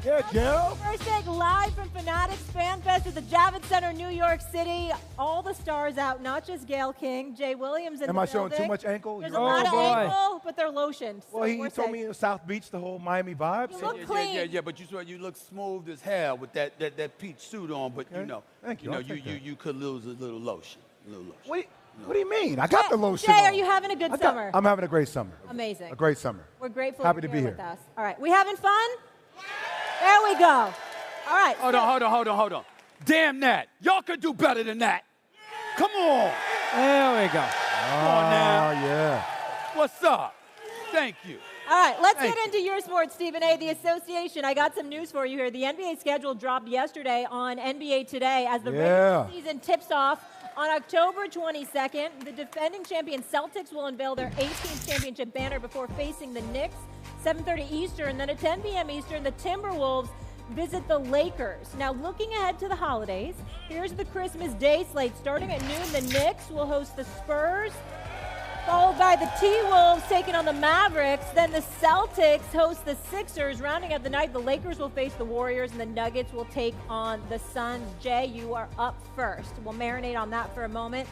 Yeah, Jill. First take live from Fanatics Fest at the Javits Center, New York City. All the stars out, not just Gayle King, Jay Williams in Am the I showing building. too much ankle? There's You a know? lot of boy. ankle, but they're lotioned. Well, he told me in South Beach, the whole Miami vibe. You so- look clean. Yeah, but you look smooth as hell with that peach suit on, but Okay. Thank you. you know, I'll take that. you could lose a little lotion. What do you mean? I got the lotion Jay, on. are you having a good summer? I'm having a great summer. Amazing. A great summer. We're grateful Happy you're to be with here. us. All right, we having fun? There we go. All right. Hold on. Damn that. Y'all could do better than that. Come on. There we go. Come on now. Oh, yeah. What's up? Thank you. All right, let's Thank get into your sports, Stephen A. The association, I got some news for you here. The NBA schedule dropped yesterday on NBA Today as the regular season tips off on October 22nd. The defending champion Celtics will unveil their 18th championship banner before facing the Knicks, 7:30 Eastern. Then at 10 p.m. Eastern, the Timberwolves visit the Lakers. Now, looking ahead to the holidays, here's the Christmas Day slate. Starting at noon, the Knicks will host the Spurs, followed by the T-Wolves taking on the Mavericks. Then the Celtics host the Sixers. Rounding out the night, the Lakers will face the Warriors, and the Nuggets will take on the Suns. Jay, you are up first. We'll marinate on that for a moment.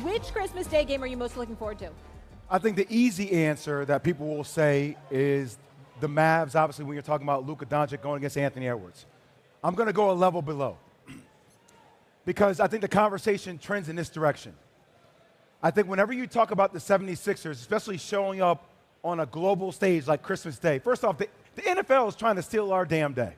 Which Christmas Day game are you most looking forward to? I think the easy answer that people will say is the Mavs, obviously, when you're talking about Luka Doncic going against Anthony Edwards. I'm going to go a level below because I think the conversation trends in this direction. I think whenever you talk about the 76ers, especially showing up on a global stage like Christmas Day, first off, the NFL is trying to steal our damn day.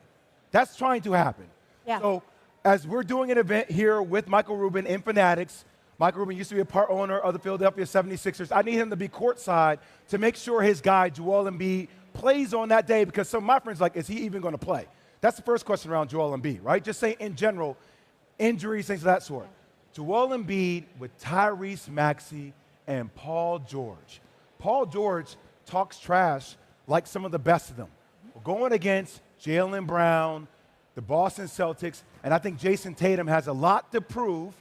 That's trying to happen. Yeah. So as we're doing an event here with Michael Rubin in Fanatics, Michael Rubin used to be a part owner of the Philadelphia 76ers. I need him to be courtside to make sure his guy, Joel Embiid, plays on that day because some of my friends are like, is he even going to play? That's the first question around Joel Embiid, right? Just say in general, injuries, things of that sort. Joel Embiid with Tyrese Maxey and Paul George. Paul George talks trash like some of the best of them. We're going against Jaylen Brown, the Boston Celtics, and I think Jason Tatum has a lot to prove,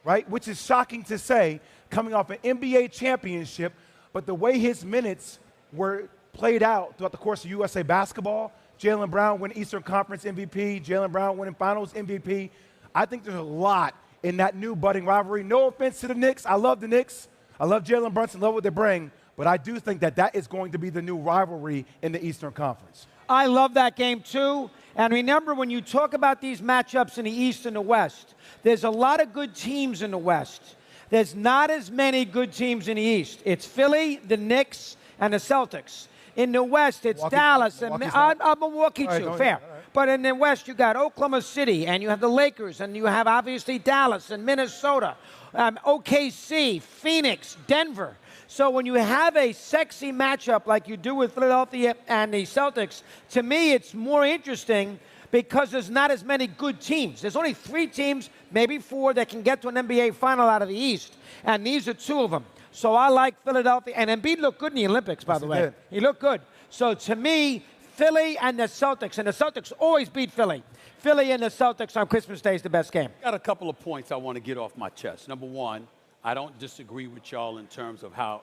right? Which is shocking to say, coming off an NBA championship, but the way his minutes were played out throughout the course of USA basketball, Jaylen Brown winning Eastern Conference MVP, Jaylen Brown winning Finals MVP. I think there's a lot in that new budding rivalry. No offense to the Knicks. I love the Knicks. I love Jalen Brunson, love what they bring, but I do think that is going to be the new rivalry in the Eastern Conference. I love that game too. And remember, when you talk about these matchups in the East and the West, there's a lot of good teams in the West. There's not as many good teams in the East. It's Philly, the Knicks, and the Celtics. In the West, it's Dallas. And Milwaukee too, fair. Right. But in the West, you got Oklahoma City, and you have the Lakers, and you have obviously Dallas and Minnesota, OKC, Phoenix, Denver. So when you have a sexy matchup like you do with Philadelphia and the Celtics, to me it's more interesting because there's not as many good teams. There's only 3 teams, maybe 4, that can get to an NBA final out of the East, and these are 2 of them. So I like Philadelphia, and Embiid looked good in the Olympics, by the way. He looked good. So to me, Philly and the Celtics always beat Philly. Philly and the Celtics on Christmas Day is the best game. Got a couple of points I want to get off my chest. Number one, I don't disagree with y'all in terms of how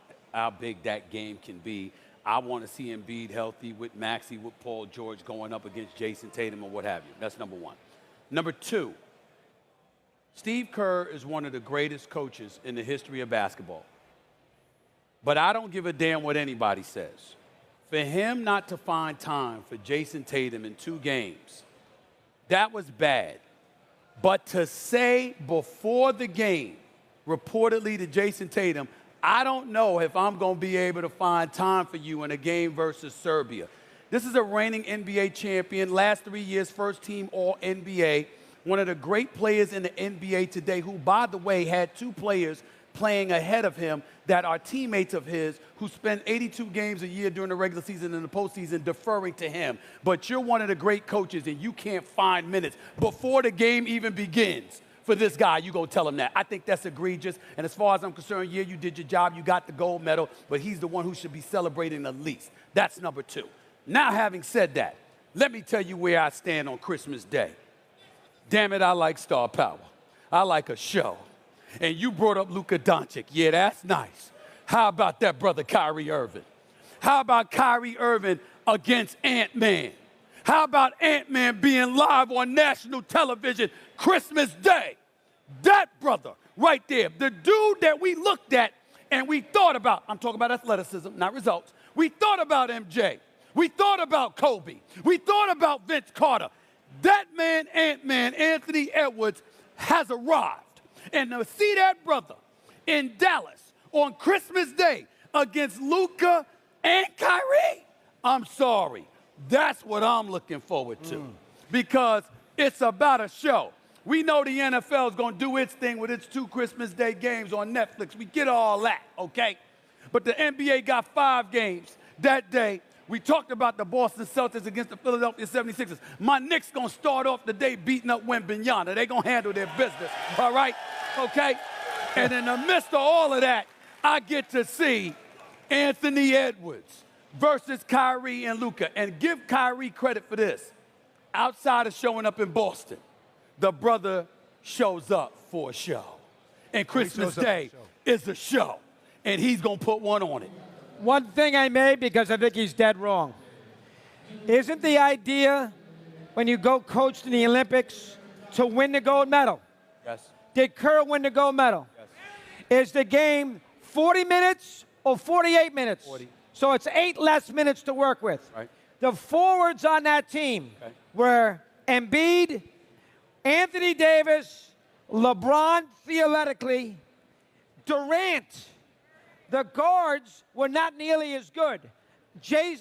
big that game can be. I want to see Embiid healthy with Maxey, with Paul George going up against Jason Tatum or what have you. That's number one. Number two, Steve Kerr is one of the greatest coaches in the history of basketball. But I don't give a damn what anybody says. For him not to find time for Jason Tatum in 2 games, that was bad. But to say before the game, reportedly to Jason Tatum, I don't know if I'm going to be able to find time for you in a game versus Serbia. This is a reigning NBA champion, last 3 years, first team All-NBA, one of the great players in the NBA today, who, by the way, had 2 players playing ahead of him that are teammates of his who spend 82 games a year during the regular season and the postseason deferring to him. But you're one of the great coaches, and you can't find minutes before the game even begins for this guy. You go tell him that. I think that's egregious. And as far as I'm concerned, yeah, you did your job. You got the gold medal, but he's the one who should be celebrating the least. That's number 2. Now, having said that, let me tell you where I stand on Christmas Day. Damn it, I like star power. I like a show. And you brought up Luka Doncic. Yeah, that's nice. How about that brother Kyrie Irving? How about Kyrie Irving against Ant-Man? How about Ant-Man being live on national television Christmas Day? That brother right there, the dude that we looked at and we thought about, I'm talking about athleticism, not results. We thought about MJ. We thought about Kobe. We thought about Vince Carter. That man, Ant-Man, Anthony Edwards, has arrived. And to see that brother in Dallas on Christmas Day against Luka and Kyrie, I'm sorry. That's what I'm looking forward to. Because it's about a show. We know the NFL is going to do its thing with its 2 Christmas Day games on Netflix. We get all that, okay? But the NBA got 5 games that day. We talked about the Boston Celtics against the Philadelphia 76ers. My Knicks going to start off the day beating up Wembanyama. They're going to handle their business, all right? Okay? And in the midst of all of that, I get to see Anthony Edwards versus Kyrie and Luka. And give Kyrie credit for this. Outside of showing up in Boston, the brother shows up for a show. And Christmas Day is a show. And he's going to put one on it. One thing I made, because I think he's dead wrong. Isn't the idea when you go coach in the Olympics to win the gold medal? Yes. Did Kerr win the gold medal? Yes. Is the game 40 minutes or 48 minutes? 40. So it's 8 less minutes to work with. Right. The forwards on that team were Embiid, Anthony Davis, LeBron, theoretically, Durant. The guards were not nearly as good.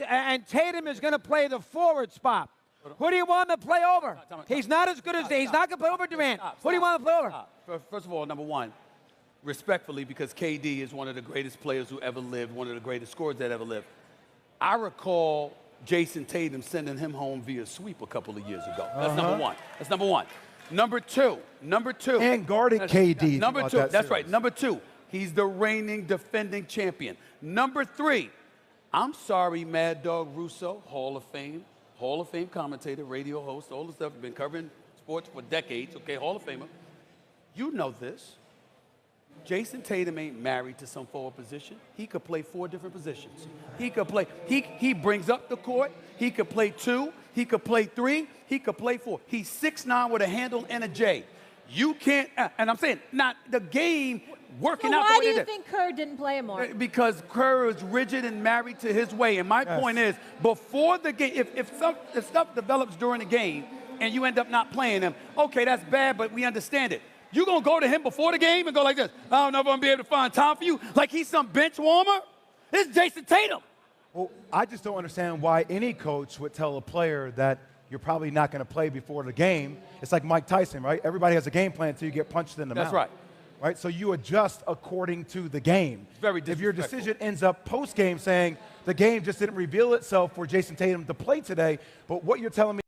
And Tatum is going to play the forward spot. Who do you want him to play over? He's not as good as he's not going to play over Durant. Who do you want him to play over? First of all, number one, respectfully, because KD is one of the greatest players who ever lived, one of the greatest scorers that ever lived. I recall Jason Tatum sending him home via sweep a couple of years ago. That's number one. That's number one. Number two. And guarding KD. Number 2, that's right. Number 2, he's the reigning defending champion. Number 3, I'm sorry, Mad Dog Russo, Hall of Fame commentator, radio host, all the stuff, been covering sports for decades, okay, Hall of Famer. You know this. Jason Tatum ain't married to some forward position. He could play 4 different positions. He could play, he brings up the court. He could play 2. He could play 3. He could play 4. He's 6'9" with a handle and a J. You can't, and I'm saying, not the game working out the way why do you think Kerr didn't play him more? Because Kerr is rigid and married to his way. And my point is, before the game, if stuff develops during the game and you end up not playing him, okay, that's bad, but we understand it. You're going to go to him before the game and go like this, I don't know if I'm going to be able to find time for you, like he's some bench warmer? This is Jason Tatum. Well, I just don't understand why any coach would tell a player that you're probably not going to play before the game. It's like Mike Tyson, right? Everybody has a game plan until you get punched in the mouth. That's right. Right? So you adjust according to the game. It's very if your decision ends up post-game saying the game just didn't reveal itself for Jason Tatum to play today, but what you're telling me